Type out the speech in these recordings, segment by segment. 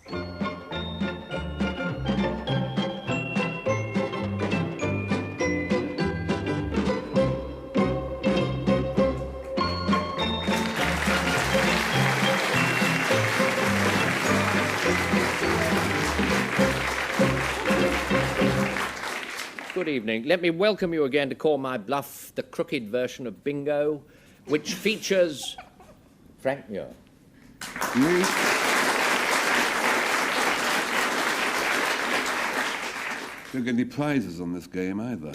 Good evening. Let me welcome you again to Call My Bluff, the crooked version of bingo, which features Frank Muir. Don't get any prizes on this game either.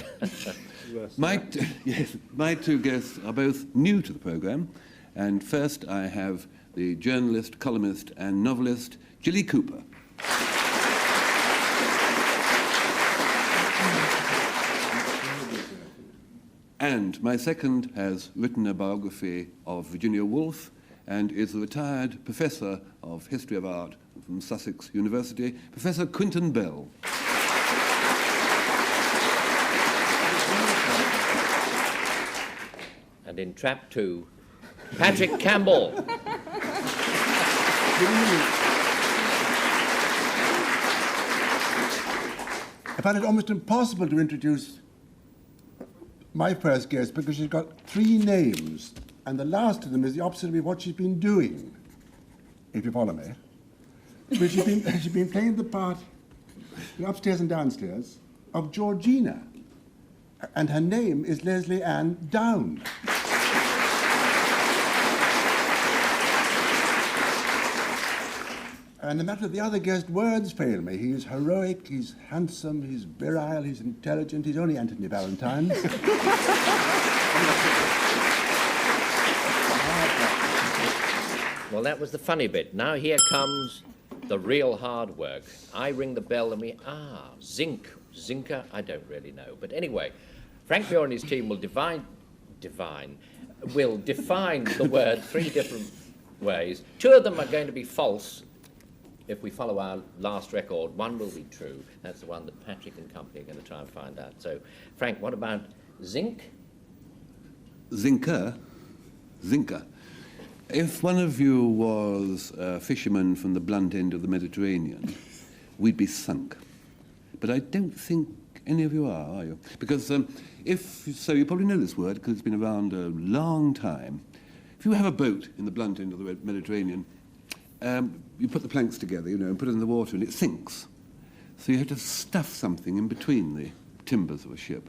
my two guests are both new to the programme, and first I have the journalist, columnist and novelist Jilly Cooper. And my second has written a biography of Virginia Woolf and is a retired professor of history of art from Sussex University, Professor Quentin Bell. And in Trap 2, Patrick Campbell. I found it almost impossible to introduce my first guest because she's got three names, and the last of them is the opposite of what she's been doing, if you follow me. But she's been playing the part upstairs and downstairs of Georgina, and her name is Lesley-Anne Down. And no matter the other guest, words fail me. He's heroic, he's handsome, he's virile, he's intelligent, he's only Anthony Valentine. Well, that was the funny bit. Now here comes the real hard work. I ring the bell and Zinker, I don't really know. But anyway, Frank Muir and his team will define the word three different ways. Two of them are going to be false. If we follow our last record, one will be true. That's the one that Patrick and company are going to try and find out. So, Frank, what about zinc? Zinker. If one of you was a fisherman from the blunt end of the Mediterranean, we'd be sunk. But I don't think any of you are you? Because you probably know this word because it's been around a long time. If you have a boat in the blunt end of the Mediterranean, you put the planks together, and put it in the water, and it sinks. So you have to stuff something in between the timbers of a ship.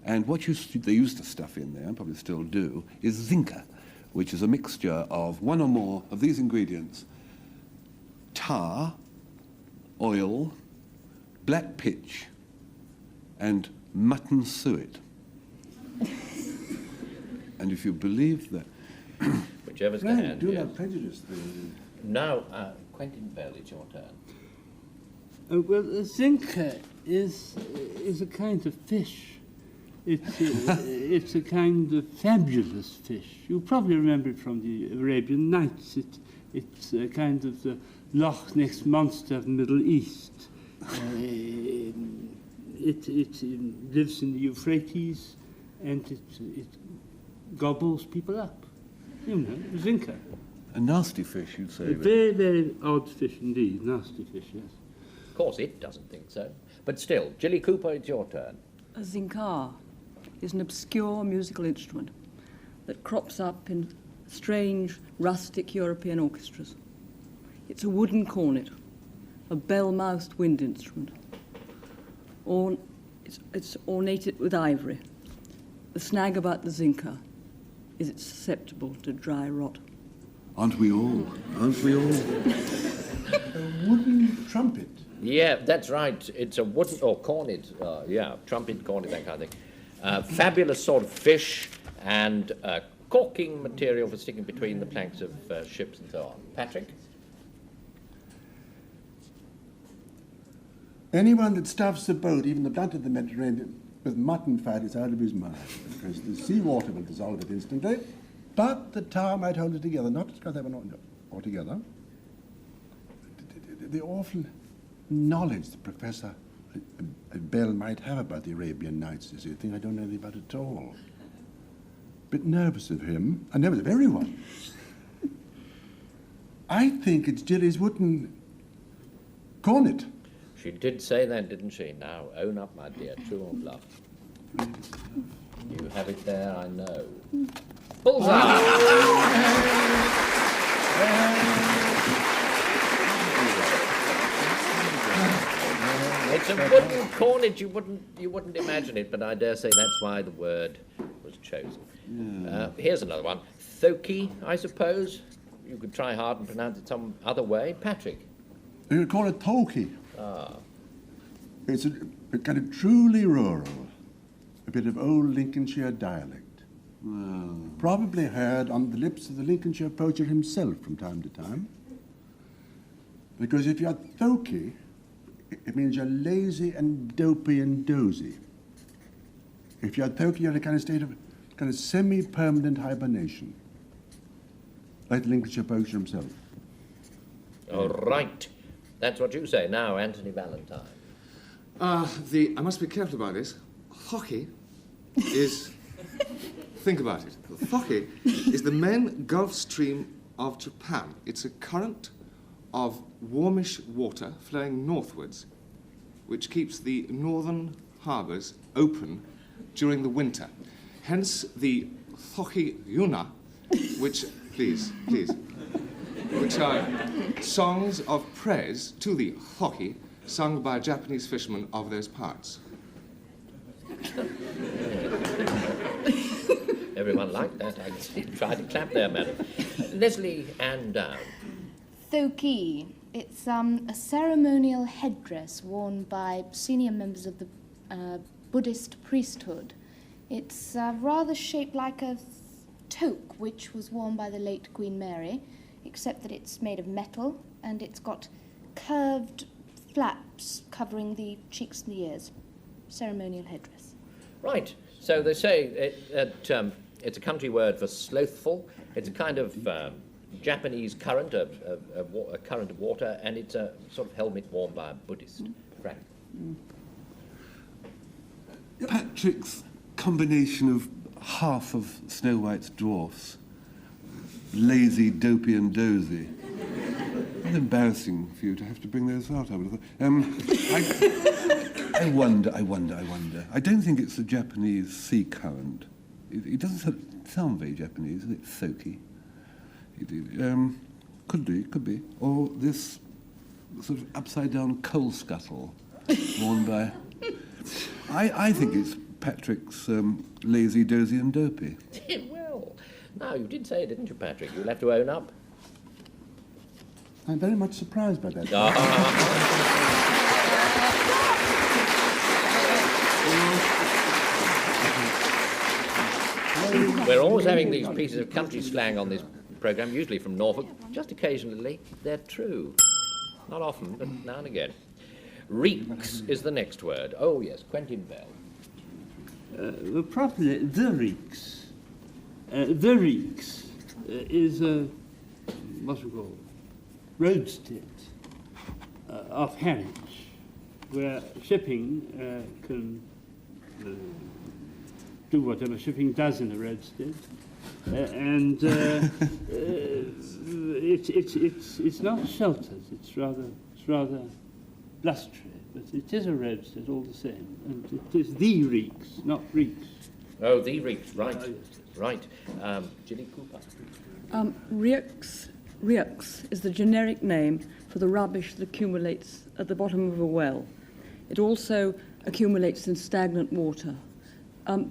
And what they used to stuff in there, and probably still do, is zinker, which is a mixture of one or more of these ingredients: tar, oil, black pitch, and mutton suet. And if you believe that... Whichever's the hand, do not prejudice the... Now, Quentin Bell, it's your turn. Well, a zinker is a kind of fish. It's a kind of fabulous fish. You probably remember it from the Arabian Nights. It's a kind of the Loch Ness monster of the Middle East. It lives in the Euphrates, and it gobbles people up. Zinker. A nasty fish, you'd say. A very, very odd fish indeed. Nasty fish, yes. Of course, it doesn't think so. But still, Jilly Cooper, it's your turn. A zinkar is an obscure musical instrument that crops up in strange, rustic European orchestras. It's a wooden cornet, a bell-mouthed wind instrument. It's ornated with ivory. The snag about the zinker is it's susceptible to dry rot. Aren't we all? A wooden trumpet. Yeah, that's right. It's a wooden, or cornet, trumpet, cornet, that kind of thing. Fabulous sort of fish and corking material for sticking between the planks of ships and so on. Patrick? Anyone that stuffs a boat, even the blunt of the Mediterranean, with mutton fat is out of his mind, because the seawater will dissolve it instantly. But the tar might hold it together, not because they were not altogether. The awful knowledge the Professor Bell might have about the Arabian Nights is a thing I don't know anything about at all. Bit nervous of him, and nervous of everyone. I think it's Jilly's wooden cornet. She did say that, didn't she? Now, own up, my dear, true or bluff. You have it there, I know. Bullseye! It's a wooden cornet. You wouldn't imagine it, but I dare say that's why the word was chosen. Here's another one. Thoki, I suppose. You could try hard and pronounce it some other way. Patrick. You could call it Tolkien. Ah. It's a kind of truly rural, a bit of old Lincolnshire dialect. Probably heard on the lips of the Lincolnshire poacher himself from time to time. Because if you're Thoki, it means you're lazy and dopey and dozy. If you're Thoki, you're in a kind of state of semi-permanent hibernation, like the Lincolnshire poacher himself. All right. That's what you say. Now, Anthony Valentine. I must be careful about this. Hockey is... think about it. Hockey is the main Gulf Stream of Japan. It's a current of warmish water flowing northwards, which keeps the northern harbours open during the winter. Hence the Hockey Yuna, which, please, which are songs of praise to the hockey sung by Japanese fishermen of those parts. Everyone liked that. I tried to clap there, madam. Lesley-Anne Down. Thoki. It's a ceremonial headdress worn by senior members of the Buddhist priesthood. It's rather shaped like a toque, which was worn by the late Queen Mary, except that it's made of metal and it's got curved flaps covering the cheeks and the ears. Ceremonial headdress. Right. So they say it's a country word for slothful. It's a kind of Japanese current, a current of water, and it's a sort of helmet worn by a Buddhist. Frank. Patrick's combination of half of Snow White's dwarfs, lazy, dopey and dozy. It's embarrassing for you to have to bring those out, I would have thought. I wonder. I don't think it's a Japanese sea current. It doesn't sound very Japanese, is it? Thoki. Could be. Or this sort of upside-down coal scuttle worn by... I think it's Patrick's lazy, dozy and dopey. Well, now you did say it, didn't you, Patrick? You'll have to own up. I'm very much surprised by that. We're always having these pieces of country slang on this programme, usually from Norfolk. Just occasionally, they're true. Not often, but now and again. Reeks is the next word. Oh, yes, Quentin Bell. Properly, the reeks. The reeks is a, what's it called, roadstead of Harwich, where shipping can do whatever shipping does in a roadstead. And it's not sheltered, it's rather blustery, but it is a roadstead all the same, and it is the reeks, not reeks. Oh, the reeks, right. Oh, yes. Right. Jilly Cooper. Reeks is the generic name for the rubbish that accumulates at the bottom of a well. It also accumulates in stagnant water.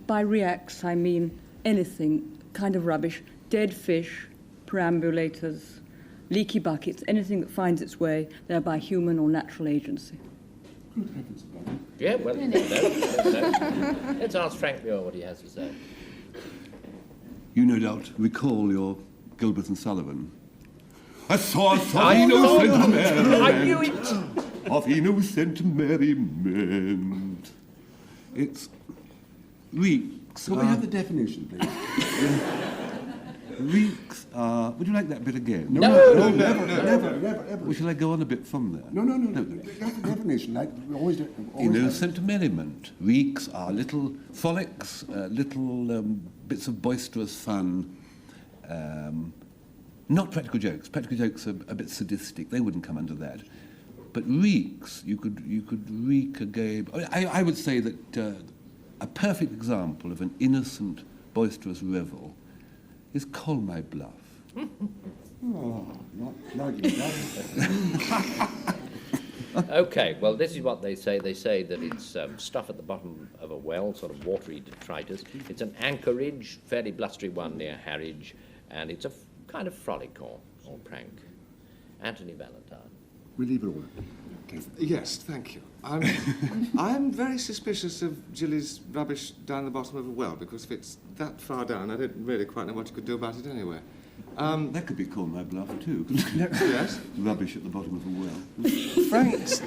By reeks, I mean anything, kind of rubbish, dead fish, perambulators, leaky buckets, anything that finds its way there by human or natural agency. Good heavens above it. Yeah, well, no. Let's ask Frank Muir what he has to say. You no doubt recall your Gilbert and Sullivan. I saw some innocent merriment. I knew it! Of innocent merriment. It's reeks. Could we have the definition, please? Reeks are... Would you like that bit again? No, never, ever. Or shall I go on a bit from there? No. That's the definition. Like we always do. Innocent merriment. Reeks are little frolics, little bits of boisterous fun. Not practical jokes. Practical jokes are a bit sadistic. They wouldn't come under that. But reeks, you could reek a game. I would say that a perfect example of an innocent, boisterous revel is Call My Bluff. Oh, not you, that. Okay, well, this is what they say. They say that it's stuff at the bottom of a well, sort of watery detritus. It's an anchorage, fairly blustery one near Harwich, and it's a kind of frolic or prank. Anthony Valentine. We leave it all. Okay. Yes, thank you. I'm very suspicious of Jilly's rubbish down the bottom of a well, because if it's that far down, I don't really quite know what you could do about it anyway. That could be Call My Bluff too, couldn't it? Yes? Rubbish at the bottom of a well. Frank's,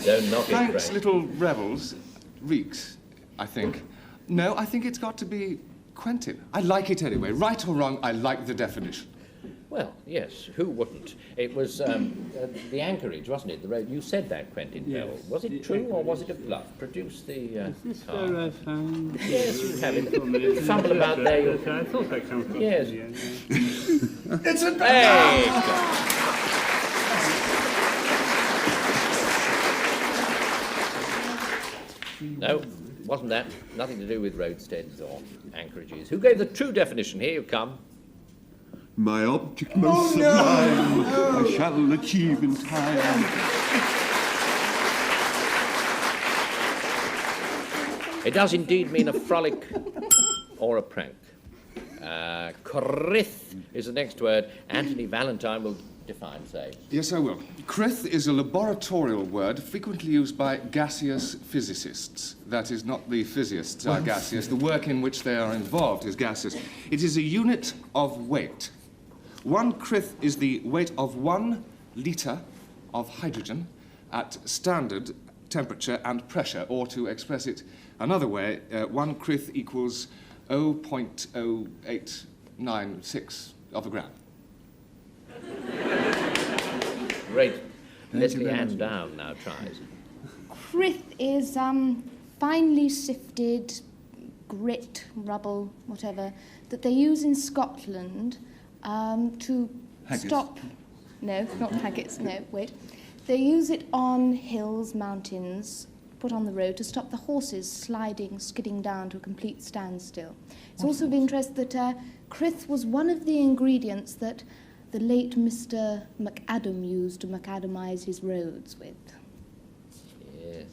Don't knock it, Frank's Frank. little revels reeks, I think. No, I think it's got to be Quentin. I like it anyway. Right or wrong, I like the definition. Well, yes, who wouldn't? It was the anchorage, wasn't it? The road. You said that, Quentin Bell. Yes, Was it the true or was it a anchorage. bluff? Produce the Is this car. where I found... Yes, you have it. Fumble about there. You'll... I thought I came across Yes. it again. It's a Hey! No, wasn't that. Nothing to do with roadsteads or anchorages. Who gave the true definition? Here you come. My object most sublime, I shall achieve in time. It does indeed mean a frolic or a prank. Crith is the next word. Anthony Valentine will define, say. Yes, I will. Crith is a laboratorial word frequently used by gaseous physicists. That is, not the physists are gaseous. The work in which they are involved is gaseous. It is a unit of weight. 1 crith is the weight of 1 litre of hydrogen at standard temperature and pressure, or to express it another way, 1 crith equals 0.0896 of a gram. Great. Thank you very Lesley-Anne much. Down now tries. Crith is finely sifted grit, rubble, whatever, that they use in Scotland to Haggis. stop... No, not haggis, no, wait. They use it on hills, mountains, put on the road to stop the horses skidding down to a complete standstill. It's also of interest that crith was one of the ingredients that the late Mr. McAdam used to macadamise his roads with. Yes.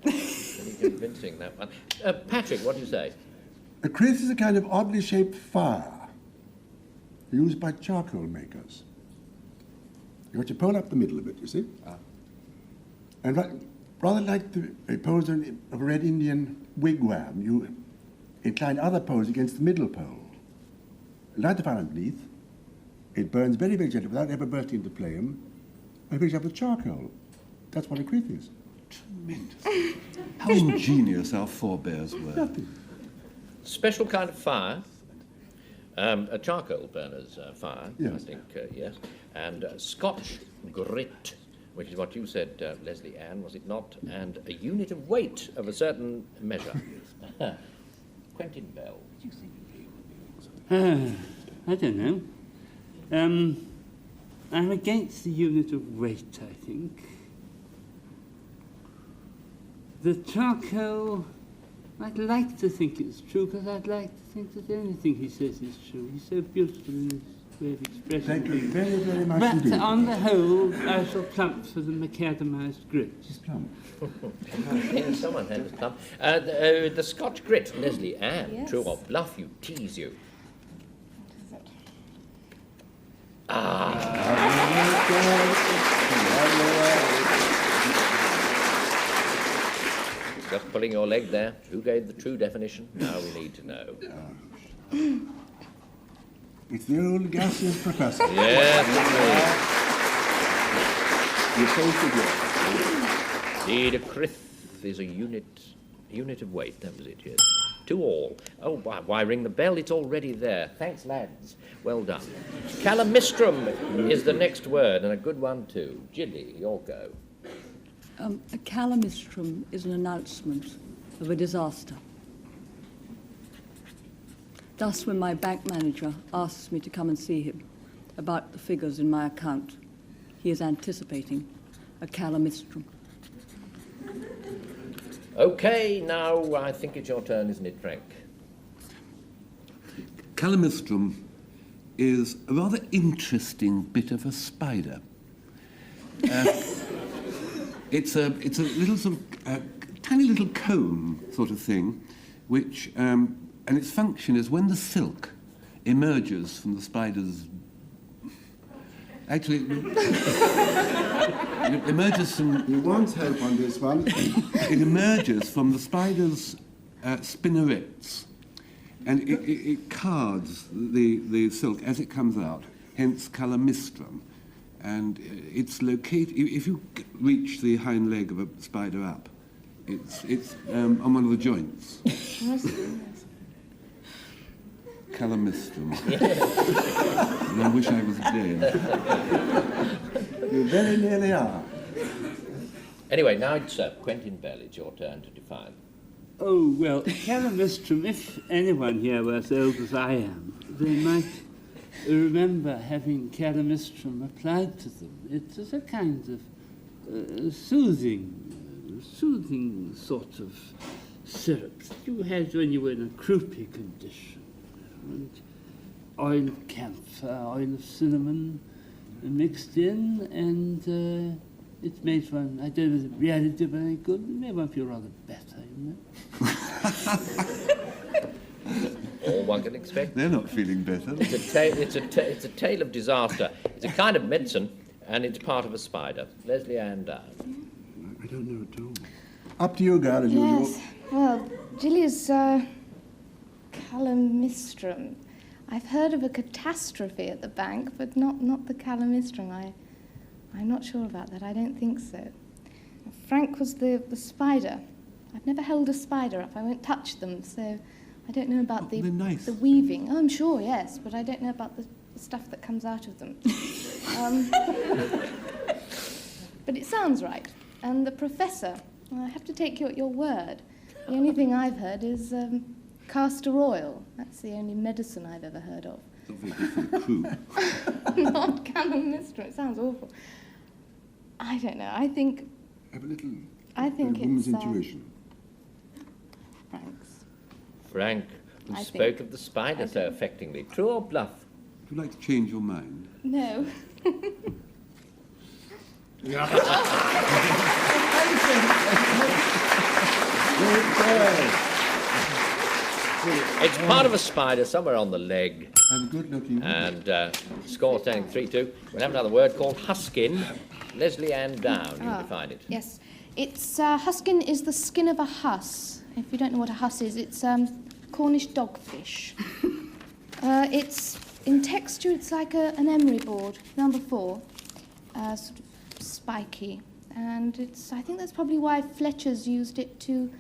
Pretty convincing, that one. Patrick, what do you say? A crith is a kind of oddly shaped fire used by charcoal makers. You got your pole up the middle of it, you see? And rather like the poles of a Red Indian wigwam, you incline other poles against the middle pole. Light the fire underneath. It burns very, very gently without ever bursting into flame, and finished up with charcoal. That's what a crith is. Tremendous. How ingenious our forebears were. Nothing. Special kind of fire. A charcoal burner's fire, I Yes. think, yes. And Scotch grit, which is what you said, Lesley-Anne, was it not? And a unit of weight of a certain measure. Quentin Bell. I don't know. I'm against the unit of weight, I think. The charcoal, I'd like to think it's true, because I'd like to think that anything he says is true. He's so beautiful in his way of expressing Thank you things. very, very much But indeed. on the whole, I shall plump for the macadamised grit. It's plump. Yes, someone had this plum. The Scotch grit, Lesley-Anne, Yes. true or bluff, you tease you. Just pulling your leg there. Who gave the true definition? Now we need to know. It's the old gaseous professor. Yes, You're supposed to do it. indeed, a crith is a unit of weight. That was it, yes. 2 all. Oh, why ring the bell? It's already there. Thanks, lads. Well done. Calamistrum is the next word, and a good one too. Jilly, your go. A calamistrum is an announcement of a disaster. Thus, when my bank manager asks me to come and see him about the figures in my account, he is anticipating a calamistrum. OK, now I think it's your turn, isn't it, Frank? Calamistrum is a rather interesting bit of a spider. It's a little sort of tiny little comb sort of thing, which and its function is when the silk emerges from the spider's. Actually, it emerges from. He wants help on this one. It emerges from the spider's spinnerets, and it cards the silk as it comes out, hence calamistrum. And it's located, if you reach the hind leg of a spider up, it's on one of the joints. Calamistrum. And I wish I was dead. You very nearly are. Anyway, now it's Quentin Bell. It's your turn to define. Oh, well, calamistrum, if anyone here were as old as I am, they might remember having calamistrum applied to them. It is a kind of soothing sort of syrup that you had when you were in a croupy condition. And oil of camphor, oil of cinnamon mixed in, and it made one, I don't know if it really did very good, it made one feel rather better, you know. All one can expect. They're not feeling better. It's a tale of disaster. It's a kind of medicine, and it's part of a spider. Lesley-Anne Down. I don't know at all. Up to you, girl, as usual. Yes. Well, Jilly's calamistrum. I've heard of a catastrophe at the bank, but not the calamistrum. I'm not sure about that. I don't think so. Frank was the spider. I've never held a spider up. I won't touch them, so I don't know about they're nice. the weaving. Oh, I'm sure, yes, but I don't know about the stuff that comes out of them. But it sounds right. And the professor, well, I have to take your word. The only thing I've heard is castor oil. That's the only medicine I've ever heard of. Not very good for the crew. Not calamistrum. It sounds awful. I don't know. I think Have a little it's woman's intuition. Frank's. Frank, who I spoke think- of the spider I so think- affectingly. True or bluff? Would you like to change your mind? No. It's part of a spider somewhere on the leg. And good looking. And score standing 3-2. We'll have another word called huskin. Lesley-Anne Down, you define it. Yes. It's huskin is the skin of a huss. If you don't know what a huss is, it's Cornish dogfish. It's in texture. It's like an emery board, number 4, sort of spiky, and I think that's probably why Fletchers used it to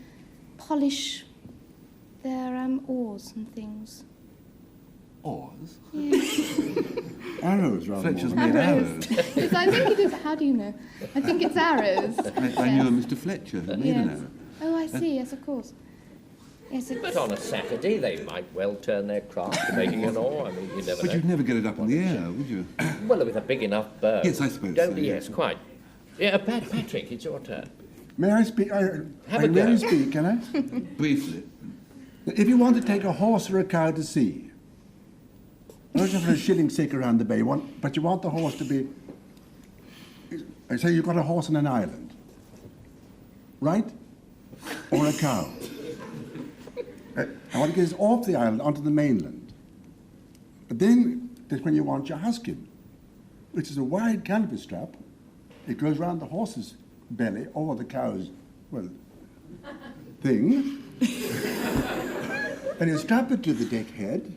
polish their oars and things. Oars? Arrows, rather. Fletcher's more. made arrows. Yes, I think it is. How do you know? I think it's arrows. I knew a Mr. Fletcher who made an Yes. arrow. Oh, I see. Yes, of course. Yes, it's. But on a Saturday, they might well turn their craft to making an oar. I mean, you never But know. you'd never get it up in the air, would you? Well, with a big enough bird. Yes, I suppose Don't so, yes, yes. quite. Yeah, Patrick, it's your turn. May I speak? I Have a really go. speak, can I? Briefly. If you want to take a horse or a cow to sea, not just for a shilling sick around the bay, but you want the horse to be. I say you've got a horse on an island, right? Or a cow. I want to get it off the island onto the mainland. But then that's when you want your huskin, which is a wide canvas strap. It goes round the horse's belly or the cow's, well, thing. And you strap it to the deck head,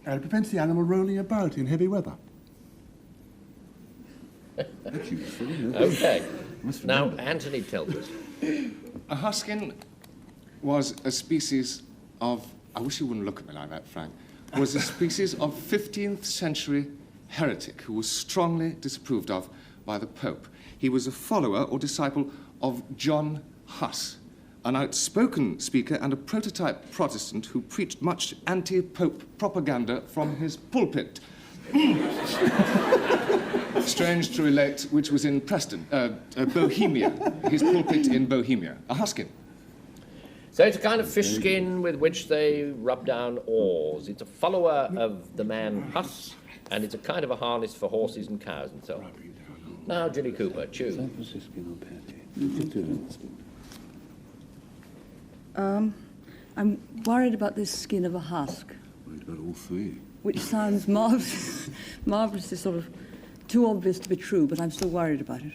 and it prevents the animal rolling about in heavy weather. That's useful, isn't it? Okay. Must Now, remember. Anthony tells us. A huskin was a species of, I wish you wouldn't look at me like that, Frank, was a species of 15th century heretic who was strongly disapproved of by the Pope. He was a follower or disciple of John Huss, an outspoken speaker and a prototype Protestant who preached much anti-Pope propaganda from his pulpit. strange to relate, which was in Preston, Bohemia, his pulpit in Bohemia, a huskin. So it's a kind of fish skin with which they rub down oars. It's a follower of the man Huss, and it's a kind of a harness for horses and cows and so on. Now, Jilly Cooper, choose. I'm worried about this skin of a husk, Worried about all three. which sounds marvellously sort of too obvious to be true, but I'm still worried about it.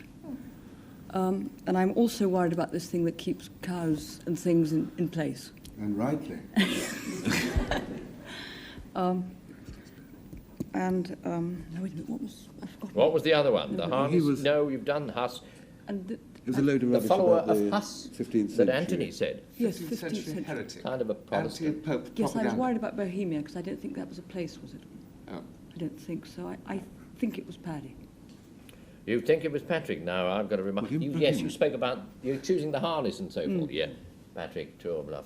And I'm also worried about this thing that keeps cows and things in place. And rightly. No, wait a minute, what was... I forgot. What was the other one? The No, harness? No, you've done Huss. And There's a load of The rubbish follower about of the Huss 15th that century. Anthony said. yes, 15th 15th century century. heretic. Kind of a Protestant. Anti-Pope Yes, I was propaganda. worried about Bohemia because I don't think that was a place, was it? Oh. I don't think so. I think it was Paddy. You think it was Patrick? Now, I've got to remind Well, you. you- Yes, you spoke about you choosing the harness and so forth. Yeah, Patrick, true or bluff?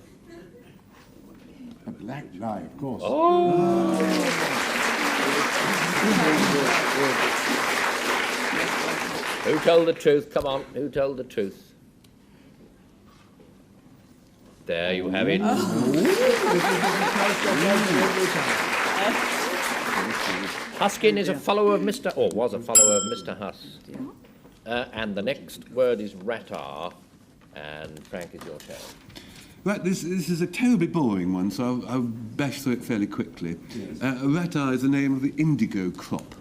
A black lie, of course. Who told the truth? Come on, who told the truth? There you have it. Huskin is a follower of Mr. or was a follower of Mr. Huss. And the next word is ratar, and Frank, is your turn. Right, this is a terribly boring one, so I'll bash through it fairly quickly. Ratar is the name of the indigo crop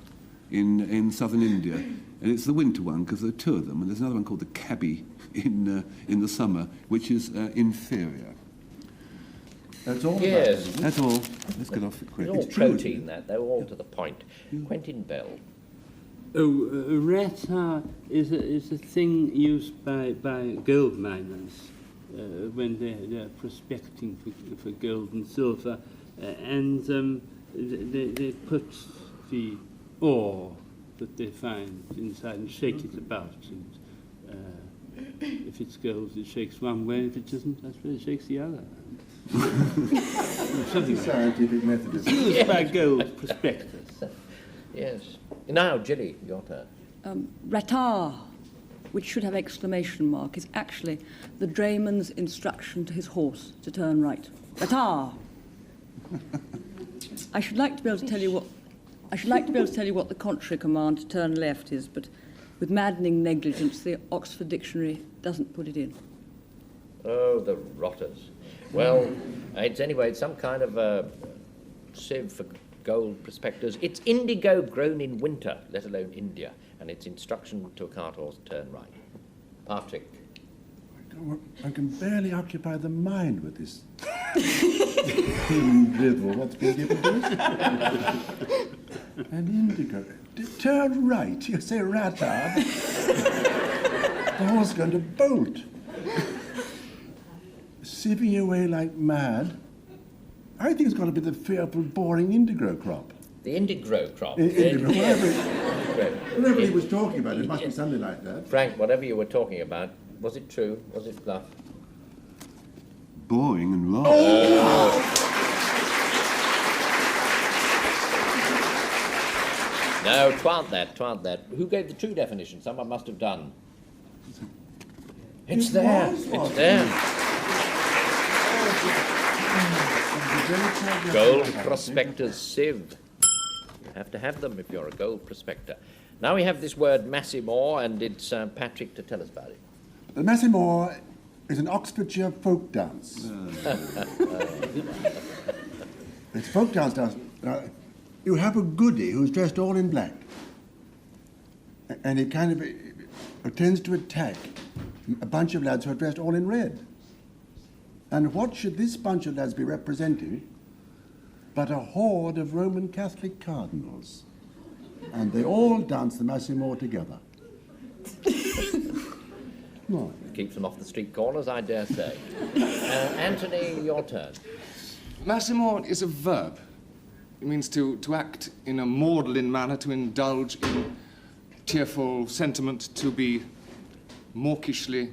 in southern India, and it's the winter one because there are two of them, and there's another one called the cabby in the summer, which is inferior. That's all Yes, about it. That's all. Let's get off it quick. it's all It's true, isn't protein, that. They're all to the point. Quentin Bell. Oh, ratar is a thing used by gold miners when they're prospecting for gold and silver, and they put the ore that they find inside and shake it about. And if it's gold, it shakes one way. If it isn't, I suppose it shakes the other. Something like that. Scientific methodism. Used by gold prospectors. Yes. Now, Jilly, your turn. Ratar, which should have exclamation mark, is actually the drayman's instruction to his horse to turn right. Ratar. I should like to be able to tell you what the contrary command to turn left is, but with maddening negligence, the Oxford Dictionary doesn't put it in. Oh, the rotters. Well, it's some kind of a sieve for gold prospectors. It's indigo grown in winter, let alone India, and it's instruction to a cart horse turn right. Patrick. I can barely occupy the mind with this thin drivel. What's been given to us? An indigo. Turn right. You say ratar. The horse is going to bolt. Sieving away like mad. I think it's got to be the fearful, boring indigo crop. The indigo crop. Indigo, Indigo. whatever he was talking about, it must be something like that. Frank, whatever you were talking about, was it true? Was it bluff? Boring and wrong. No, twant that. Who gave the true definition? Someone must have done. It's there. It's there. Gold prospector's sieve. You have to have them if you're a gold prospector. Now we have this word Massimore, and it's Patrick to tell us about it. The Massimore is an Oxfordshire folk dance. It's folk dance. You have a goody who's dressed all in black, and he kind of tends to attack a bunch of lads who are dressed all in red. And what should this bunch of lads be representing but a horde of Roman Catholic cardinals? And they all dance the Massimore together. Right. Keeps them off the street corners, I dare say. Anthony, your turn. Massimore is a verb. It means to act in a maudlin manner, to indulge in tearful sentiment, to be mawkishly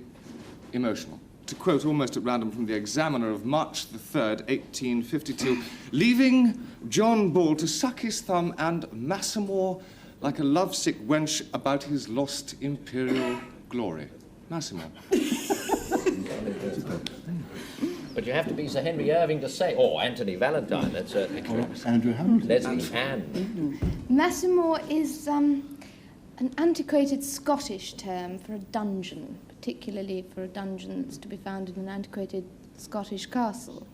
emotional. To quote almost at random from the Examiner of March the 3rd, 1852, leaving John Bull to suck his thumb and Massimore like a lovesick wench about his lost imperial glory. Massimo. But you have to be Sir Henry Irving to say, or Anthony Valentine, that's certainly true. Andrew Hamilton. Lesley-Anne. Massimo is an antiquated Scottish term for a dungeon, particularly for a dungeon that's to be found in an antiquated Scottish castle.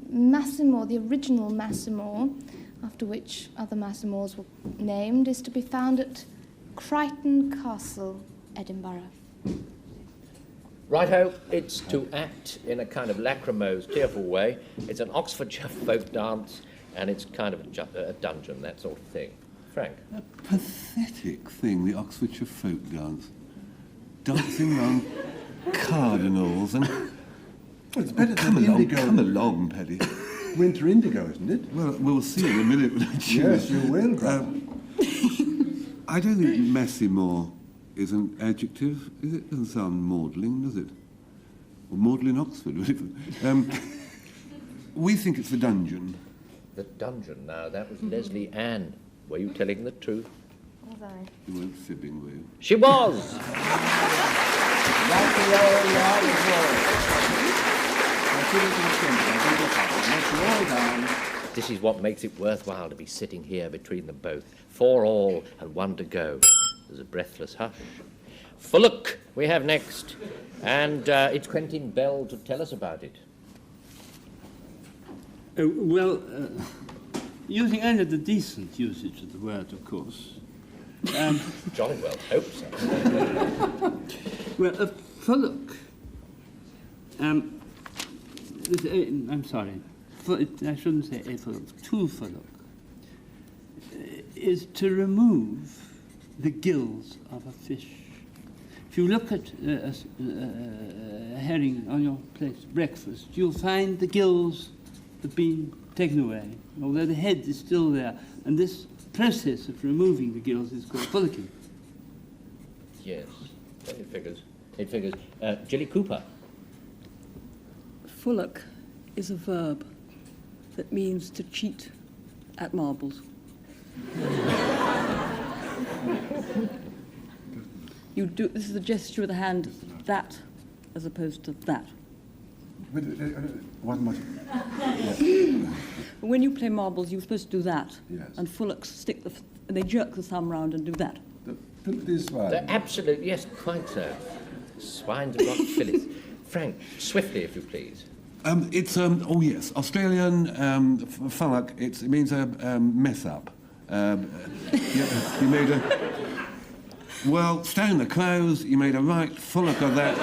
Massimo, the original Massimo, after which other Massimos were named, is to be found at Crichton Castle, Edinburgh. Righto, it's to act in a kind of lachrymose, tearful way. It's an Oxfordshire folk dance, and it's kind of a dungeon, that sort of thing. Frank? A pathetic thing, the Oxfordshire folk dance. Dancing round cardinals and... Well, it's better Come than along, indigo. come along, Paddy. Winter indigo, isn't it? Well, we'll see in a minute. Yes, you will, Graham. I don't think Massimo is an adjective, is it? Doesn't sound maudlin, does it? Or maudlin Oxford, would it? We think it's the dungeon. The dungeon, now, that was Lesley-Anne. Were you telling the truth? Was I? You weren't fibbing, were you? She was! This is what makes it worthwhile to be sitting here between them both. 4 all and 1 to go. There's a breathless hush. Fullock we have next, and it's Quentin Bell to tell us about it. Using only the decent usage of the word, of course. Jolly well hope so. Well, a Fullock. I'm sorry. I shouldn't say a Fullock. To Fullock is to remove the gills of a fish. If you look at a herring on your plate's breakfast, you'll find the gills have been taken away, although the head is still there. And this process of removing the gills is called fullocking. Yes, it figures. It figures. Jilly Cooper. Fullock is a verb that means to cheat at marbles. You do. This is a gesture with the hand, that, as opposed to that. Wasn't much. When you play marbles, you're supposed to do that. Yes. And Fullocks stick they jerk the thumb round and do that. This one. Absolutely, yes, quite so. Swines have got fillets. Frank, swiftly, if you please. It's, oh yes, Australian Fullock, it means a mess up. You made a... Well, stone the clothes, you made a right Fullock of that.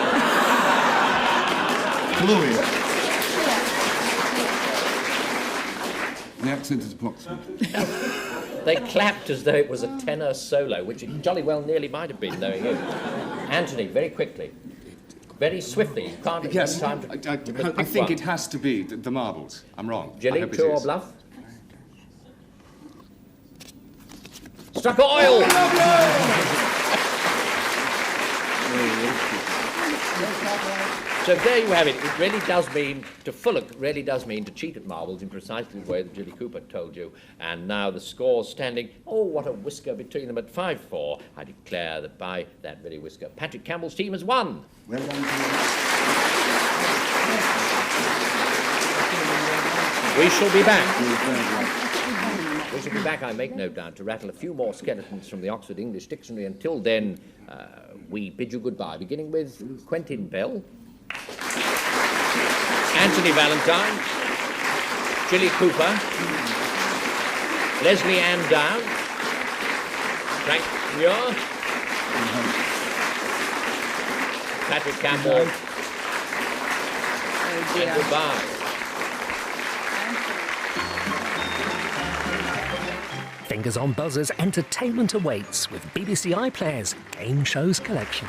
Glorious. The accent is approximate. They clapped as though it was a tenor solo, which it jolly well nearly might have been, knowing you. Anthony, very quickly. Very swiftly. You can't have Yes, time to... I think it has to be the marbles. I'm wrong. Jilly, I hope it true or is. bluff? Struck oil! So there you have it. It really does mean, to Fullock, really does mean to cheat at marbles in precisely the way that Jilly Cooper told you. And now the score's standing, oh, what a whisker between them at 5-4. I declare that by that very whisker, Patrick Campbell's team has won. Well done to you. We shall be back. We shall be back, I make no doubt, to rattle a few more skeletons from the Oxford English Dictionary. Until then, we bid you goodbye, beginning with Quentin Bell, Anthony Valentine, Jilly Cooper, Lesley-Anne Down, Frank Muir, Patrick Campbell, and goodbye. Fingers on buzzers, entertainment awaits with BBC iPlayer's Game Shows collection.